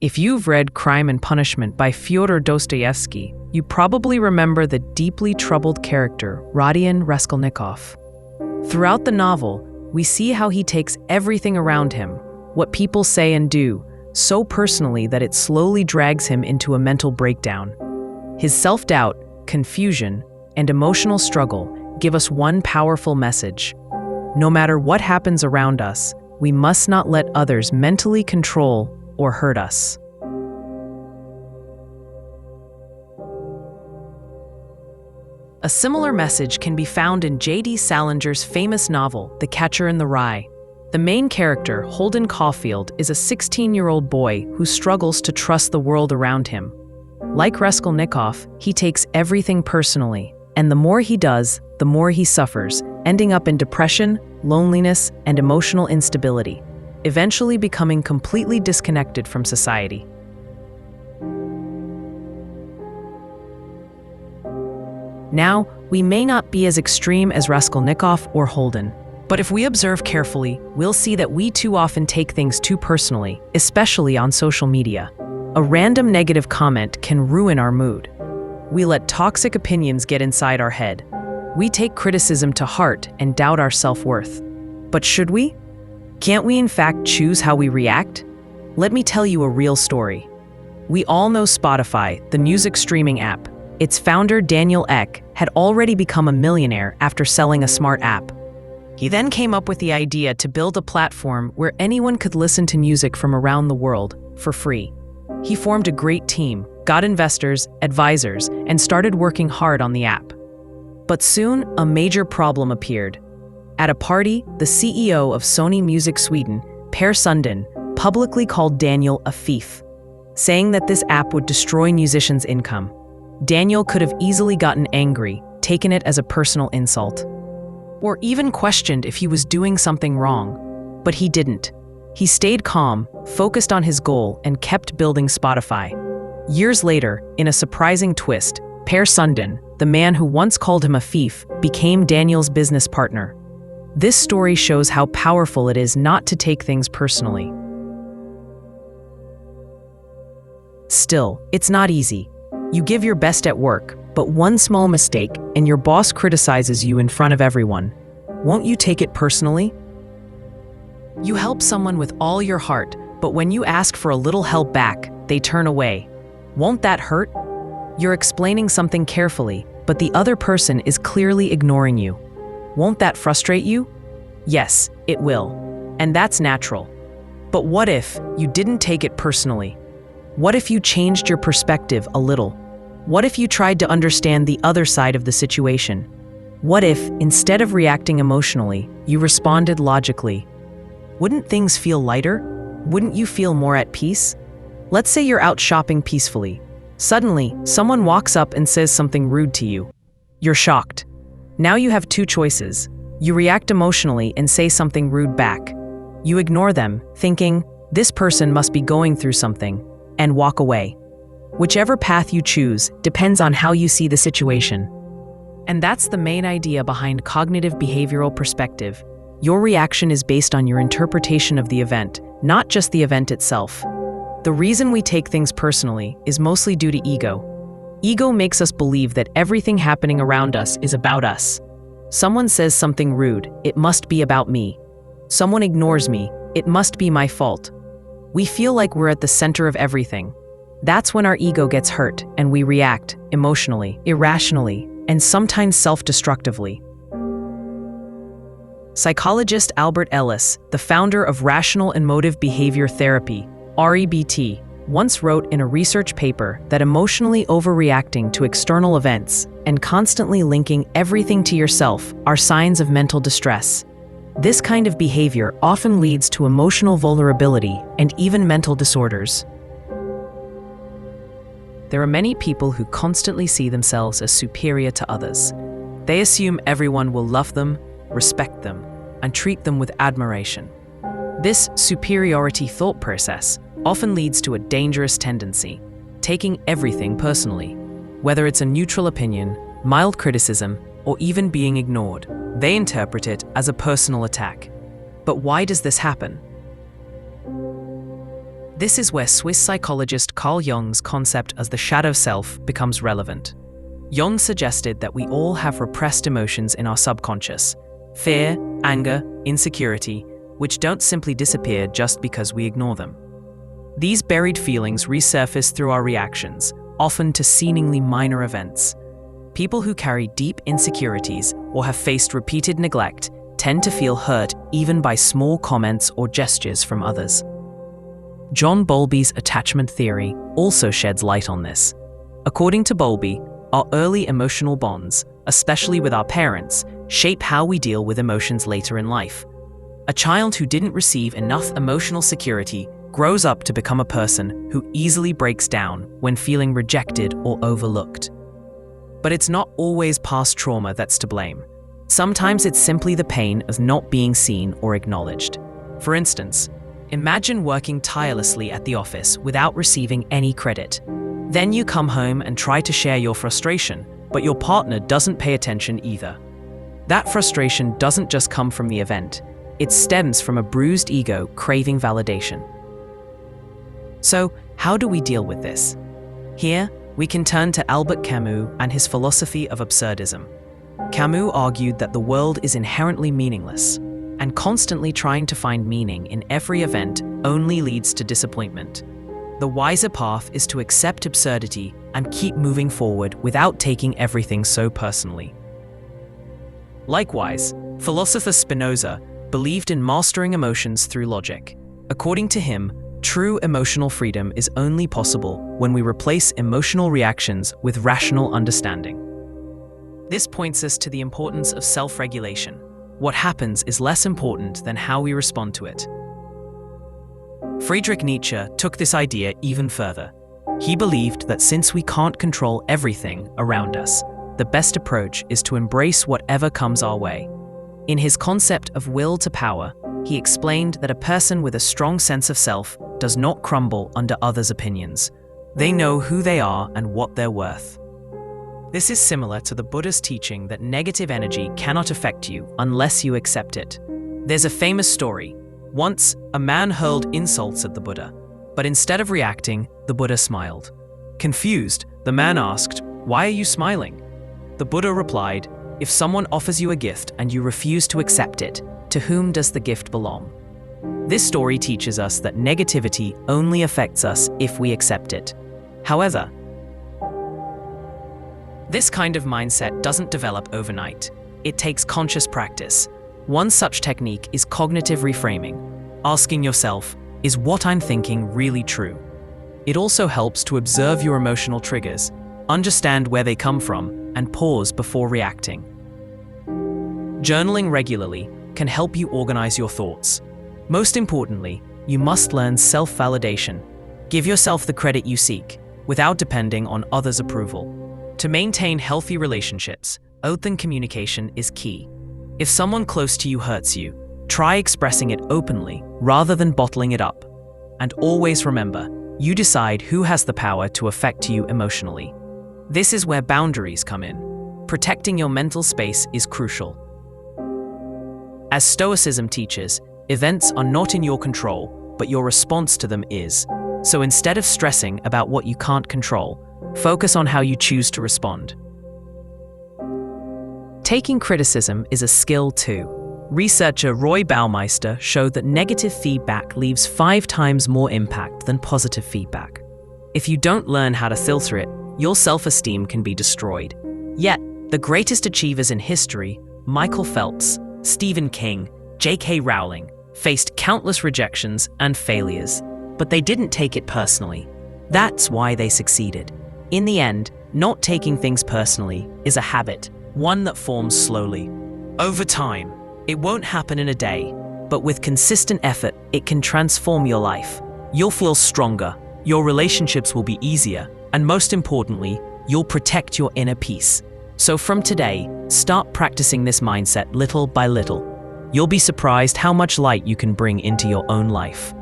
If you've read Crime and Punishment by Fyodor Dostoevsky, you probably remember the deeply troubled character, Rodion Raskolnikov. Throughout the novel, we see how he takes everything around him, what people say and do, so personally that it slowly drags him into a mental breakdown. His self-doubt, confusion, and emotional struggle give us one powerful message. No matter what happens around us, we must not let others mentally control or hurt us. A similar message can be found in J.D. Salinger's famous novel, The Catcher in the Rye. The main character, Holden Caulfield, is a 16-year-old boy who struggles to trust the world around him. Like Raskolnikov, he takes everything personally, and the more he does, the more he suffers, ending up in depression, loneliness, and emotional instability, eventually becoming completely disconnected from society. Now, we may not be as extreme as Raskolnikov or Holden, but if we observe carefully, we'll see that we too often take things too personally, especially on social media. A random negative comment can ruin our mood. We let toxic opinions get inside our head. We take criticism to heart and doubt our self-worth. But should we? Can't we in fact choose how we react? Let me tell you a real story. We all know Spotify, the music streaming app. Its founder, Daniel Ek, had already become a millionaire after selling a smart app. He then came up with the idea to build a platform where anyone could listen to music from around the world for free. He formed a great team, got investors, advisors, and started working hard on the app. But soon, a major problem appeared. At a party, the CEO of Sony Music Sweden, Per Sundin, publicly called Daniel a thief, saying that this app would destroy musicians' income. Daniel could have easily gotten angry, taken it as a personal insult, or even questioned if he was doing something wrong. But he didn't. He stayed calm, focused on his goal, and kept building Spotify. Years later, in a surprising twist, Per Sundin, the man who once called him a thief, became Daniel's business partner. This story shows how powerful it is not to take things personally. Still, it's not easy. You give your best at work, but one small mistake and your boss criticizes you in front of everyone. Won't you take it personally? You help someone with all your heart, but when you ask for a little help back, they turn away. Won't that hurt? You're explaining something carefully, but the other person is clearly ignoring you. Won't that frustrate you? Yes, it will. And that's natural. But what if you didn't take it personally? What if you changed your perspective a little? What if you tried to understand the other side of the situation? What if, instead of reacting emotionally, you responded logically? Wouldn't things feel lighter? Wouldn't you feel more at peace? Let's say you're out shopping peacefully. Suddenly, someone walks up and says something rude to you. You're shocked. Now you have two choices. You react emotionally and say something rude back. You ignore them, thinking, this person must be going through something, and walk away. Whichever path you choose depends on how you see the situation. And that's the main idea behind cognitive behavioral perspective. Your reaction is based on your interpretation of the event, not just the event itself. The reason we take things personally is mostly due to ego. Ego makes us believe that everything happening around us is about us. Someone says something rude, it must be about me. Someone ignores me, it must be my fault. We feel like we're at the center of everything. That's when our ego gets hurt and we react emotionally, irrationally, and sometimes self-destructively. Psychologist Albert Ellis, the founder of Rational Emotive Behavior Therapy, REBT, once wrote in a research paper that emotionally overreacting to external events and constantly linking everything to yourself are signs of mental distress. This kind of behavior often leads to emotional vulnerability and even mental disorders. There are many people who constantly see themselves as superior to others. They assume everyone will love them, respect them, and treat them with admiration. This superiority thought process often leads to a dangerous tendency, taking everything personally. Whether it's a neutral opinion, mild criticism, or even being ignored, they interpret it as a personal attack. But why does this happen? This is where Swiss psychologist Carl Jung's concept as the shadow self becomes relevant. Jung suggested that we all have repressed emotions in our subconscious: fear, anger, insecurity, which don't simply disappear just because we ignore them. These buried feelings resurface through our reactions, often to seemingly minor events. People who carry deep insecurities or have faced repeated neglect tend to feel hurt even by small comments or gestures from others. John Bowlby's attachment theory also sheds light on this. According to Bowlby, our early emotional bonds, especially with our parents, shape how we deal with emotions later in life. A child who didn't receive enough emotional security grows up to become a person who easily breaks down when feeling rejected or overlooked. But it's not always past trauma that's to blame. Sometimes it's simply the pain of not being seen or acknowledged. For instance, imagine working tirelessly at the office without receiving any credit. Then you come home and try to share your frustration, but your partner doesn't pay attention either. That frustration doesn't just come from the event. It stems from a bruised ego craving validation. So, how do we deal with this? Here, we can turn to Albert Camus and his philosophy of absurdism. Camus argued that the world is inherently meaningless, and constantly trying to find meaning in every event only leads to disappointment. The wiser path is to accept absurdity and keep moving forward without taking everything so personally. Likewise, philosopher Spinoza believed in mastering emotions through logic. According to him, true emotional freedom is only possible when we replace emotional reactions with rational understanding. This points us to the importance of self-regulation. What happens is less important than how we respond to it. Friedrich Nietzsche took this idea even further. He believed that since we can't control everything around us, the best approach is to embrace whatever comes our way. In his concept of will to power, he explained that a person with a strong sense of self does not crumble under others' opinions. They know who they are and what they're worth. This is similar to the Buddha's teaching that negative energy cannot affect you unless you accept it. There's a famous story. Once, a man hurled insults at the Buddha, but instead of reacting, the Buddha smiled. Confused, the man asked, "Why are you smiling?" The Buddha replied, "If someone offers you a gift and you refuse to accept it, to whom does the gift belong?" This story teaches us that negativity only affects us if we accept it. However, this kind of mindset doesn't develop overnight. It takes conscious practice. One such technique is cognitive reframing, asking yourself, is what I'm thinking really true? It also helps to observe your emotional triggers, understand where they come from, and pause before reacting. Journaling regularly can help you organize your thoughts. Most importantly, you must learn self-validation. Give yourself the credit you seek, without depending on others' approval. To maintain healthy relationships, open communication is key. If someone close to you hurts you, try expressing it openly rather than bottling it up. And always remember, you decide who has the power to affect you emotionally. This is where boundaries come in. Protecting your mental space is crucial. As Stoicism teaches, events are not in your control, but your response to them is. So instead of stressing about what you can't control, focus on how you choose to respond. Taking criticism is a skill too. Researcher Roy Baumeister showed that negative feedback leaves 5 times more impact than positive feedback. If you don't learn how to filter it, your self-esteem can be destroyed. Yet, the greatest achievers in history, Michael Phelps, Stephen King, J.K. Rowling, faced countless rejections and failures, but they didn't take it personally. That's why they succeeded. In the end, not taking things personally is a habit, one that forms slowly. Over time, it won't happen in a day, but with consistent effort, it can transform your life. You'll feel stronger, your relationships will be easier, and most importantly, you'll protect your inner peace. So from today, start practicing this mindset little by little. You'll be surprised how much light you can bring into your own life.